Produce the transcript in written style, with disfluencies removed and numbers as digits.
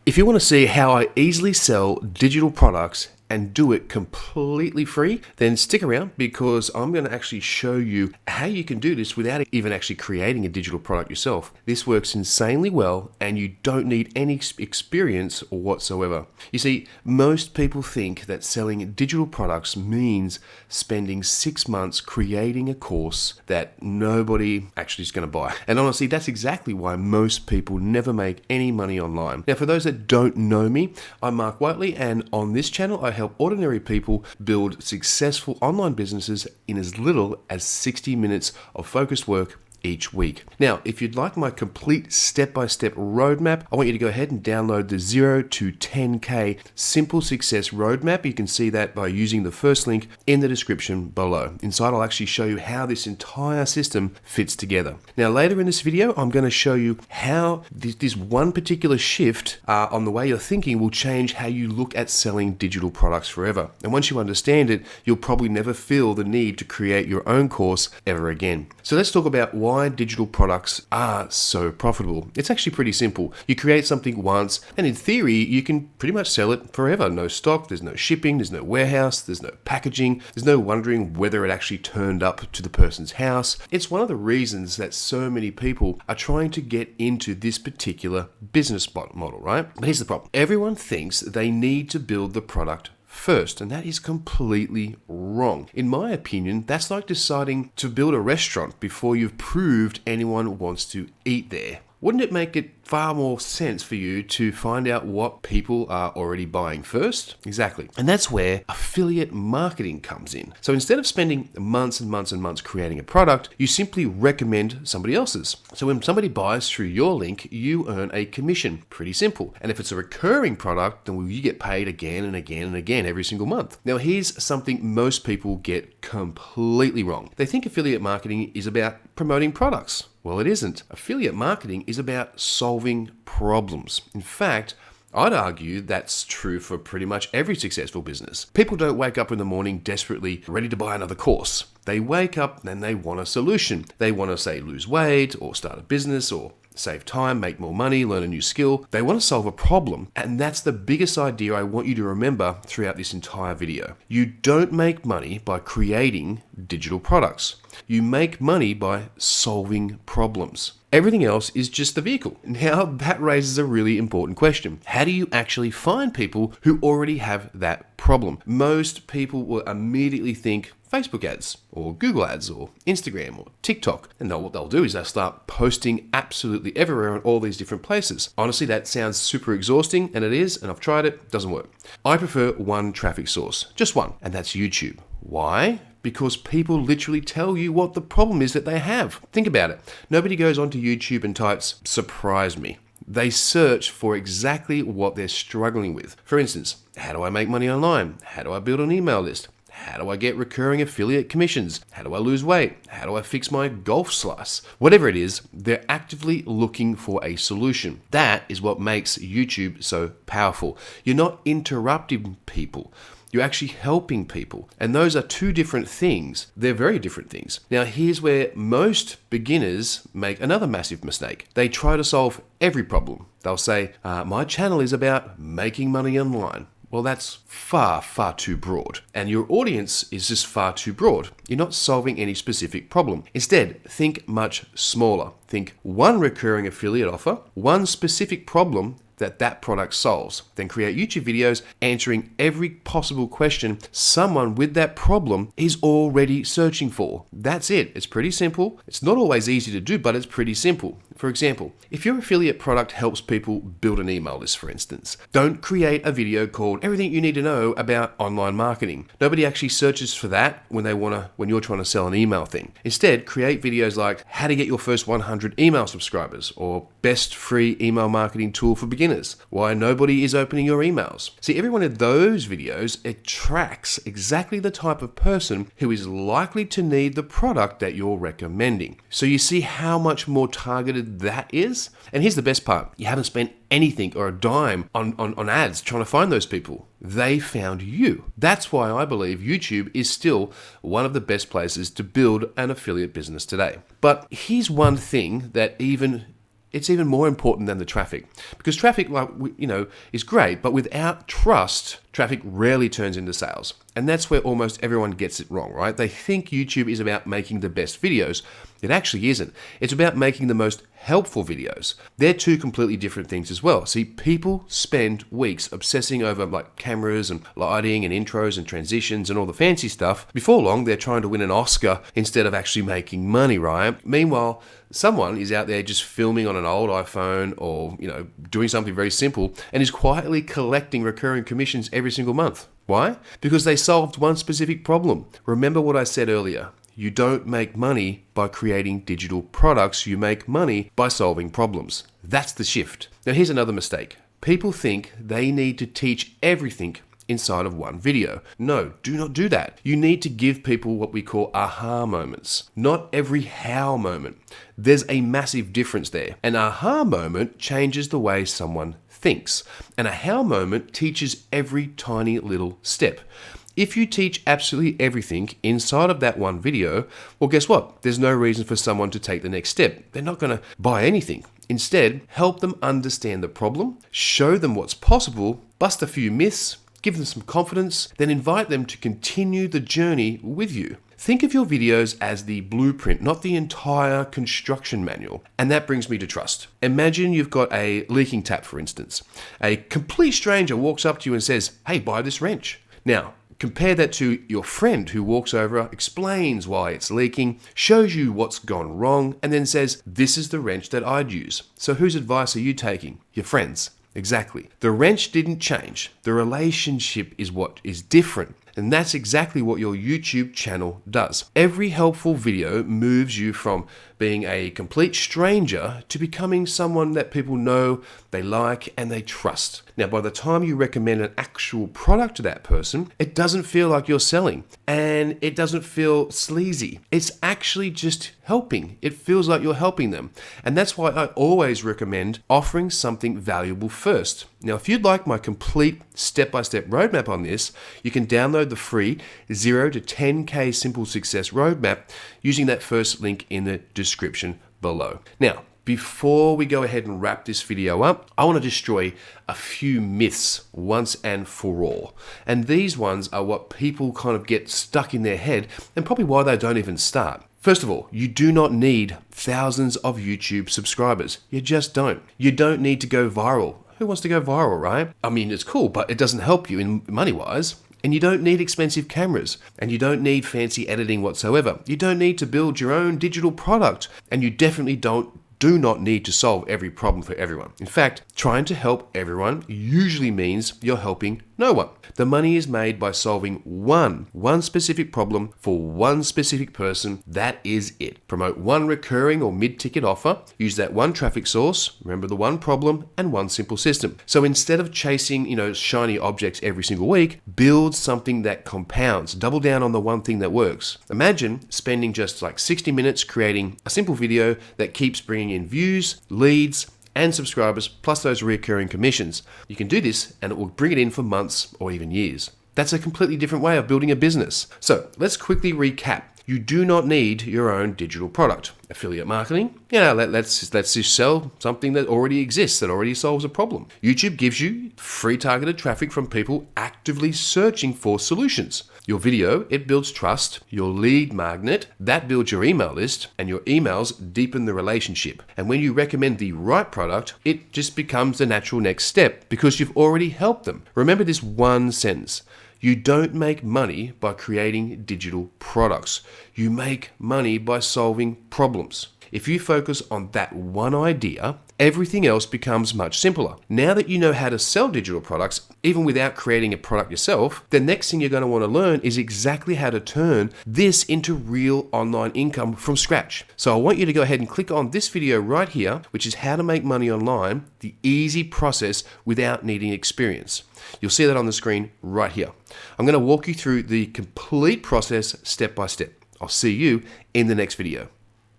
If you want to see how I easily sell digital products and do it completely free, then stick around because I'm going to actually show you how you can do this without even actually creating a digital product yourself. This works insanely well and you don't need any experience whatsoever. You see, most people think that selling digital products means spending 6 months creating a course that nobody actually is going to buy. And honestly, that's exactly why most people never make any money online. Now, for those that don't know me, I'm Mark Whiteley, and on this channel, I help ordinary people build successful online businesses in as little as 60 minutes of focused work each week. Now, if you'd like my complete step-by-step roadmap, I want you to go ahead and download the 0 to 10K Simple Success Roadmap. You can see that by using the first link in the description below. Inside, I'll actually show you how this entire system fits together. Now, later in this video, I'm going to show you how this one particular shift on the way you're thinking will change how you look at selling digital products forever. And once you understand it, you'll probably never feel the need to create your own course ever again. So let's talk about why digital products are so profitable. It's actually pretty simple. You create something once, and in theory, you can pretty much sell it forever. No stock, there's no shipping, there's no warehouse, there's no packaging, there's no wondering whether it actually turned up to the person's house. It's one of the reasons that so many people are trying to get into this particular business model, right? But here's the problem. Everyone thinks they need to build the product first, and that is completely wrong. In my opinion, that's like deciding to build a restaurant before you've proved anyone wants to eat there. Wouldn't it make it far more sense for you to find out what people are already buying first? Exactly. And that's where affiliate marketing comes in. So instead of spending months and months and months creating a product, you simply recommend somebody else's. So when somebody buys through your link, you earn a commission. Pretty simple. And if it's a recurring product, then you get paid again and again and again every single month. Now, here's something most people get completely wrong. They think affiliate marketing is about promoting products. Well, it isn't. Affiliate marketing is about solving problems. In fact, I'd argue that's true for pretty much every successful business. People don't wake up in the morning desperately ready to buy another course. They wake up and they want a solution. They want to, say, lose weight or start a business or save time, make more money, learn a new skill. They want to solve a problem, and that's the biggest idea I want you to remember throughout this entire video. You don't make money by creating digital products. You make money by solving problems. Everything else is just the vehicle. Now, that raises a really important question. How do you actually find people who already have that problem? Most people will immediately think Facebook ads or Google ads or Instagram or TikTok. And what they'll do is they'll start posting absolutely everywhere on all these different places. Honestly, that sounds super exhausting, and it is, and I've tried it, doesn't work. I prefer one traffic source, just one, and that's YouTube. Why? Because people literally tell you what the problem is that they have. Think about it. Nobody goes onto YouTube and types, "surprise me." They search for exactly what they're struggling with. For instance, how do I make money online? How do I build an email list? How do I get recurring affiliate commissions? How do I lose weight? How do I fix my golf slice? Whatever it is, they're actively looking for a solution. That is what makes YouTube so powerful. You're not interrupting people. You're actually helping people. And those are two different things. They're very different things. Now, here's where most beginners make another massive mistake. They try to solve every problem. They'll say, my channel is about making money online. Well, that's far, far too broad. And your audience is just far too broad. You're not solving any specific problem. Instead, think much smaller. Think one recurring affiliate offer, one specific problem that product solves. Then create YouTube videos answering every possible question someone with that problem is already searching for. That's it. It's pretty simple. It's not always easy to do, but it's pretty simple. For example, if your affiliate product helps people build an email list, for instance, don't create a video called "Everything You Need to Know About Online Marketing." Nobody actually searches for that when you're trying to sell an email thing. Instead, create videos like "How to Get Your First 100 Email Subscribers" or "Best Free Email Marketing Tool for Beginners," "Why Nobody is Opening Your Emails." See, every one of those videos attracts exactly the type of person who is likely to need the product that you're recommending. So you see how much more targeted that is? And here's the best part. You haven't spent anything or a dime on ads trying to find those people. They found you. That's why I believe YouTube is still one of the best places to build an affiliate business today. But here's one thing that even it's even more important than the traffic, because traffic, is great, but without trust, traffic rarely turns into sales. And that's where almost everyone gets it wrong, right? They think YouTube is about making the best videos. It actually isn't. It's about making the most helpful videos. They're two completely different things as well. See, people spend weeks obsessing over like cameras and lighting and intros and transitions and all the fancy stuff. Before long, they're trying to win an Oscar instead of actually making money, right? Meanwhile, someone is out there just filming on an old iPhone or, doing something very simple and is quietly collecting recurring commissions every single month. Why? Because they solved one specific problem. Remember what I said earlier. You don't make money by creating digital products. You make money by solving problems. That's the shift. Now, here's another mistake. People think they need to teach everything inside of one video. No, do not do that. You need to give people what we call aha moments, not every how moment. There's a massive difference there. An aha moment changes the way someone thinks. And a how moment teaches every tiny little step. If you teach absolutely everything inside of that one video, well, guess what? There's no reason for someone to take the next step. They're not going to buy anything. Instead, help them understand the problem, show them what's possible, bust a few myths, give them some confidence, then invite them to continue the journey with you. Think of your videos as the blueprint, not the entire construction manual. And that brings me to trust. Imagine you've got a leaking tap, for instance. A complete stranger walks up to you and says, "Hey, buy this wrench." Now, compare that to your friend who walks over, explains why it's leaking, shows you what's gone wrong, and then says, "This is the wrench that I'd use." So whose advice are you taking? Your friend's. Exactly. The wrench didn't change. The relationship is what is different. And that's exactly what your YouTube channel does. Every helpful video moves you from being a complete stranger to becoming someone that people know, they like, and they trust. Now, by the time you recommend an actual product to that person, it doesn't feel like you're selling and it doesn't feel sleazy. It's actually just helping. It feels like you're helping them. And that's why I always recommend offering something valuable first. Now, if you'd like my complete step-by-step roadmap on this, you can download the free 0 to 10K Simple Success Roadmap using that first link in the description below. Now, before we go ahead and wrap this video up, I want to destroy a few myths once and for all. And these ones are what people kind of get stuck in their head and probably why they don't even start. First of all, you do not need thousands of YouTube subscribers. You just don't. You don't need to go viral. Who wants to go viral, right? I mean, it's cool, but it doesn't help you in money-wise. And you don't need expensive cameras, and you don't need fancy editing whatsoever. You don't need to build your own digital product, and you definitely do not need to solve every problem for everyone. In fact, trying to help everyone usually means you're helping no one. The money is made by solving one specific problem for one specific person. That is it. Promote one recurring or mid-ticket offer. Use that one traffic source. Remember the one problem and one simple system. So instead of chasing, shiny objects every single week, build something that compounds. Double down on the one thing that works. Imagine spending just like 60 minutes creating a simple video that keeps bringing in views, leads, and subscribers, plus those recurring commissions. You can do this and it will bring it in for months or even years. That's a completely different way of building a business. So let's quickly recap. You do not need your own digital product. Affiliate marketing, let's just sell something that already exists, that already solves a problem. YouTube gives you free targeted traffic from people actively searching for solutions. Your video, it builds trust. Your lead magnet, that builds your email list, and your emails deepen the relationship. And when you recommend the right product, it just becomes the natural next step because you've already helped them. Remember this one sentence. You don't make money by creating digital products. You make money by solving problems. If you focus on that one idea, everything else becomes much simpler. Now that you know how to sell digital products, even without creating a product yourself, the next thing you're going to want to learn is exactly how to turn this into real online income from scratch. So I want you to go ahead and click on this video right here, which is how to make money online, the easy process without needing experience. You'll see that on the screen right here. I'm going to walk you through the complete process step by step. I'll see you in the next video.